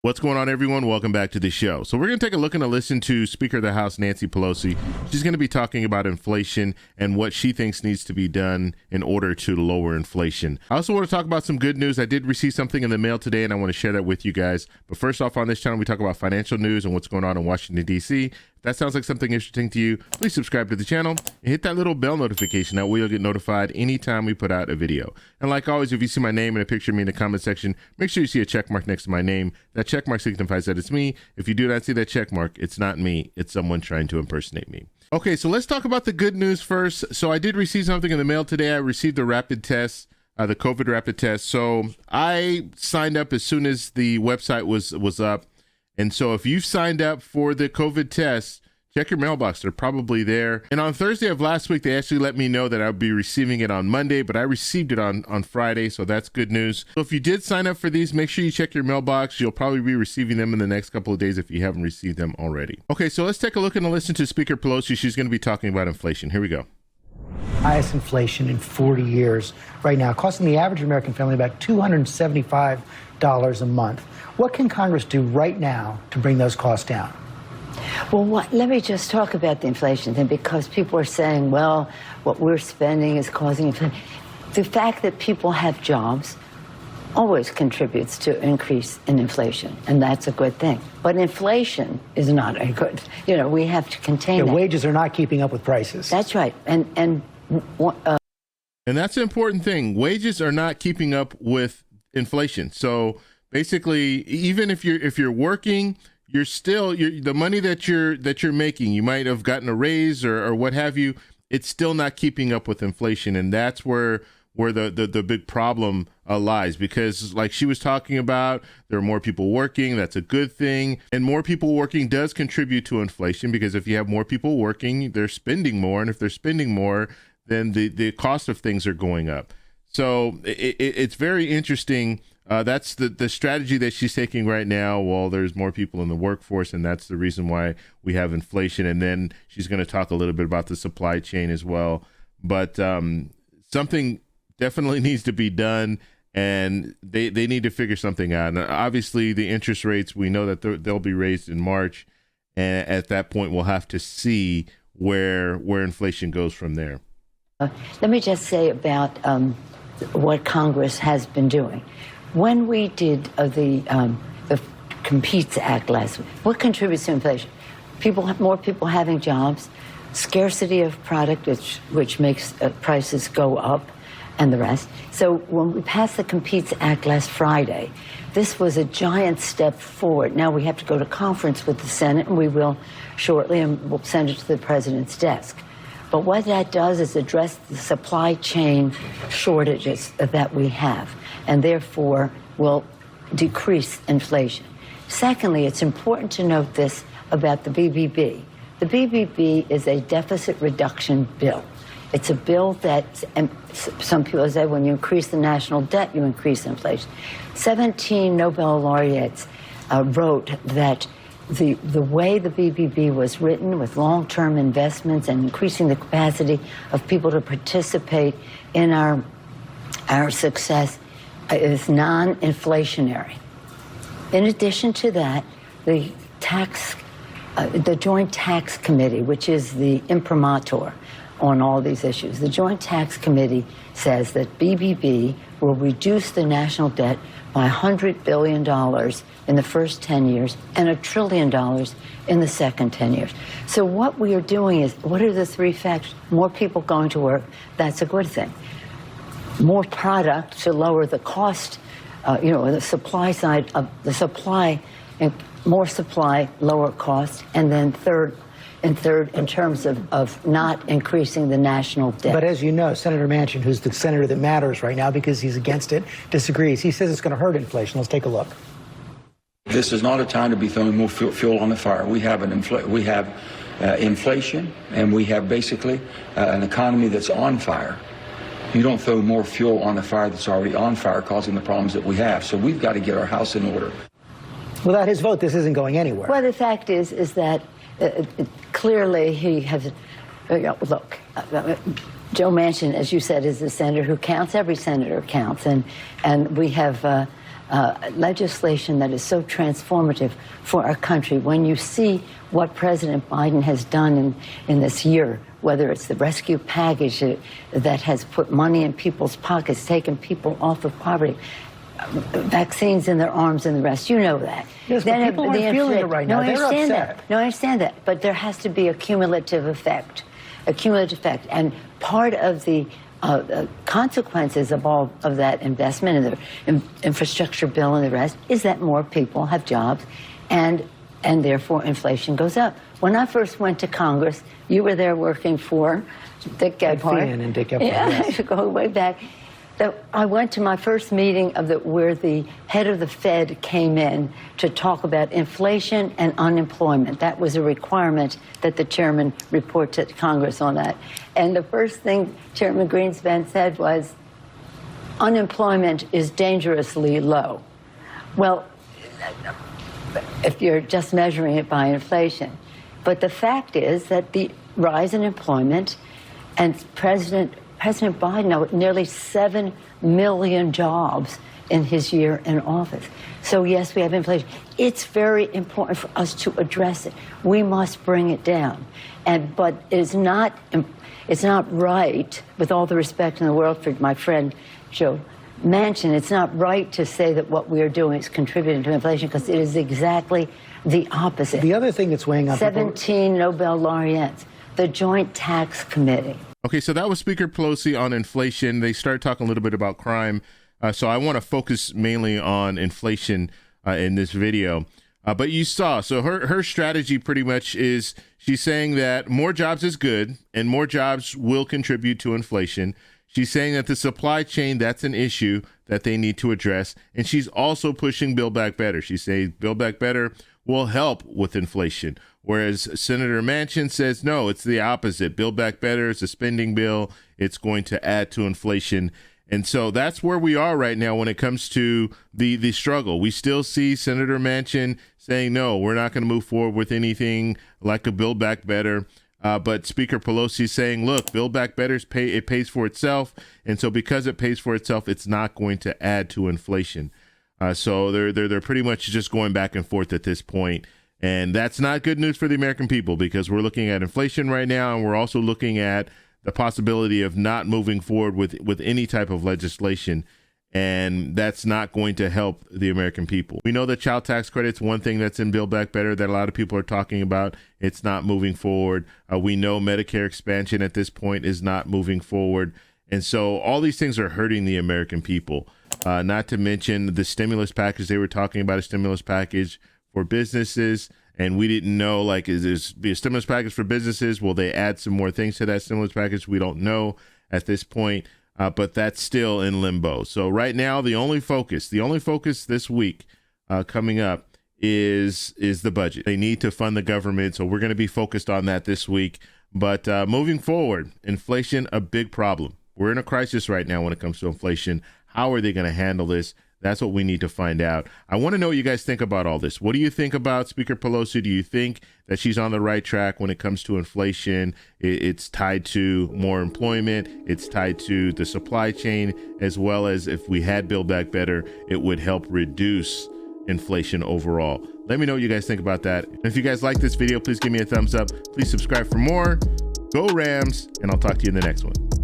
What's going on, everyone? Welcome back to the show. So we're going to take a look and a listen to Speaker of the House, Nancy Pelosi. She's going to be talking about inflation and what she thinks needs to be done in order to lower inflation. I also want to talk about some good news. I did receive something in the mail today, and I want to share that with you guys. But first off, on this channel, we talk about financial news and what's going on in Washington, D.C. If that sounds like something interesting to you, please subscribe to the channel and hit that little bell notification. That way you'll get notified anytime we put out a video. And like always, if you see my name and a picture of me in the comment section, make sure you see a check mark next to my name. That check mark signifies that it's me. If you do not see that check mark, it's not me. It's someone trying to impersonate me. Okay, so let's talk about the good news first. So I did receive something in the mail today. I received a rapid test, the COVID rapid test. So I signed up as soon as the website was up. And so if you've signed up for the COVID test, check your mailbox. They're probably there. And on Thursday of last week, they actually let me know that I'll be receiving it on Monday, but I received it on Friday, so that's good news. So if you did sign up for these, make sure you check your mailbox. You'll probably be receiving them in the next couple of days if you haven't received them already. Okay, so let's take a look and listen to Speaker Pelosi. She's going to be talking about inflation. Here we go. Highest inflation in 40 years right now, costing the average American family about $275 a month. What can Congress do right now to bring those costs down? Well, let me just talk about the inflation thing, because people are saying, well, what we're spending is causing inflation. The fact that people have jobs always contributes to increase in inflation, and that's a good thing. But inflation is not a good, we have to contain it. Wages are not keeping up with prices. That's right. And that's an important thing. Wages are not keeping up with inflation. So basically, even if you're working, you're still the money that you're making, you might have gotten a raise or what have you, it's still not keeping up with inflation. And that's where the big problem lies, because like she was talking about, there are more people working. That's a good thing. And more people working does contribute to inflation, because if you have more people working, they're spending more. And if they're spending more, then the cost of things are going up. So it's very interesting. That's the strategy that she's taking right now. Well, there's more people in the workforce, and that's the reason why we have inflation. And then she's going to talk a little bit about the supply chain as well. But something definitely needs to be done, and they need to figure something out. And obviously, the interest rates, we know that they'll be raised in March, and at that point, we'll have to see where inflation goes from there. Let me just say about what Congress has been doing. When we did the Competes Act last week, what contributes to inflation? More people having jobs, scarcity of product, which makes prices go up, and the rest. So when we passed the Competes Act last Friday, this was a giant step forward. Now we have to go to conference with the Senate, and we will shortly, and we'll send it to the president's desk. But what that does is address the supply chain shortages that we have, and therefore will decrease inflation. Secondly, it's important to note this about the BBB. The BBB is a deficit reduction bill. It's a bill that, and some people say when you increase the national debt, you increase inflation. 17 Nobel laureates wrote that the way the BBB was written, with long-term investments and increasing the capacity of people to participate in our success, is non-inflationary. In addition to that, the Joint Tax Committee, which is the imprimatur on all these issues, the Joint Tax Committee says that BBB will reduce the national debt by $100 billion in the first 10 years and $1 trillion in the second 10 years. So what we are doing is, what are the three factors? More people going to work, that's a good thing. More product to lower the cost, the supply side of the supply, and more supply, lower cost, and then third, in terms of not increasing the national debt. But as you know, Senator Manchin, who's the senator that matters right now because he's against it, disagrees. He says it's going to hurt inflation. Let's take a look. This is not a time to be throwing more fuel on the fire. We have inflation, and we have basically an economy that's on fire. You don't throw more fuel on the fire that's already on fire, causing the problems that we have. So we've got to get our house in order. Without his vote, this isn't going anywhere. Well, the fact is that clearly he has, look, Joe Manchin, as you said, is the senator who counts. Every senator counts. And we have legislation that is so transformative for our country. When you see what President Biden has done in this year, whether it's the rescue package that has put money in people's pockets, taken people off of poverty, vaccines in their arms and the rest, you know that. Yes, but people aren't feeling it right now. They're upset. No, I understand that. But there has to be a cumulative effect. A cumulative effect. And part of the consequences of all of that investment in the infrastructure bill and the rest is that more people have jobs and therefore inflation goes up. When I first went to Congress, you were there working for Dick Gephardt. And Dick Gephardt, yeah, yes. Go way back. I went to my first meeting where the head of the Fed came in to talk about inflation and unemployment. That was a requirement that the chairman report to Congress on that. And the first thing Chairman Greenspan said was, unemployment is dangerously low. Well, if you're just measuring it by inflation. But the fact is that the rise in employment and President Biden, nearly 7 million jobs in his year in office. So yes, we have inflation. It's very important for us to address it. We must bring it down. But it's not right, with all the respect in the world for my friend Joe Manchin, it's not right to say that what we are doing is contributing to inflation, because it is exactly the opposite. The other thing that's weighing on 17 Nobel laureates, the Joint Tax Committee. Okay, so that was Speaker Pelosi on inflation. They started talking a little bit about crime. So I want to focus mainly on inflation in this video. But you saw, so her strategy pretty much is she's saying that more jobs is good and more jobs will contribute to inflation. She's saying that the supply chain, that's an issue that they need to address. And she's also pushing Build Back Better. She says Build Back Better will help with inflation. Whereas Senator Manchin says, no, it's the opposite. Build Back Better is a spending bill. It's going to add to inflation. And so that's where we are right now when it comes to the struggle. We still see Senator Manchin saying, no, we're not going to move forward with anything like a Build Back Better. But Speaker Pelosi is saying, look, Build Back Better, it pays for itself. And so because it pays for itself, it's not going to add to inflation. So they're pretty much just going back and forth at this point. And that's not good news for the American people, because we're looking at inflation right now, and we're also looking at the possibility of not moving forward with any type of legislation. And that's not going to help the American people. We know that child tax credit's one thing that's in Build Back Better that a lot of people are talking about. It's not moving forward. We know Medicare expansion at this point is not moving forward. And so all these things are hurting the American people. Not to mention the stimulus package. They were talking about a stimulus package for businesses, and we didn't know, like, is this be a stimulus package for businesses? Will they add some more things to that stimulus package? We don't know at this point, but that's still in limbo. So right now, the only focus this week coming up is the budget. They need to fund the government, so we're going to be focused on that this week. But moving forward, inflation, a big problem. We're in a crisis right now when it comes to inflation. How are they going to handle this? That's what we need to find out. I want to know what you guys think about all this. What do you think about Speaker Pelosi? Do you think that she's on the right track when it comes to inflation? It's tied to more employment. It's tied to the supply chain, as well as if we had Build Back Better, it would help reduce inflation overall. Let me know what you guys think about that. And if you guys like this video, please give me a thumbs up. Please subscribe for more. Go Rams, and I'll talk to you in the next one.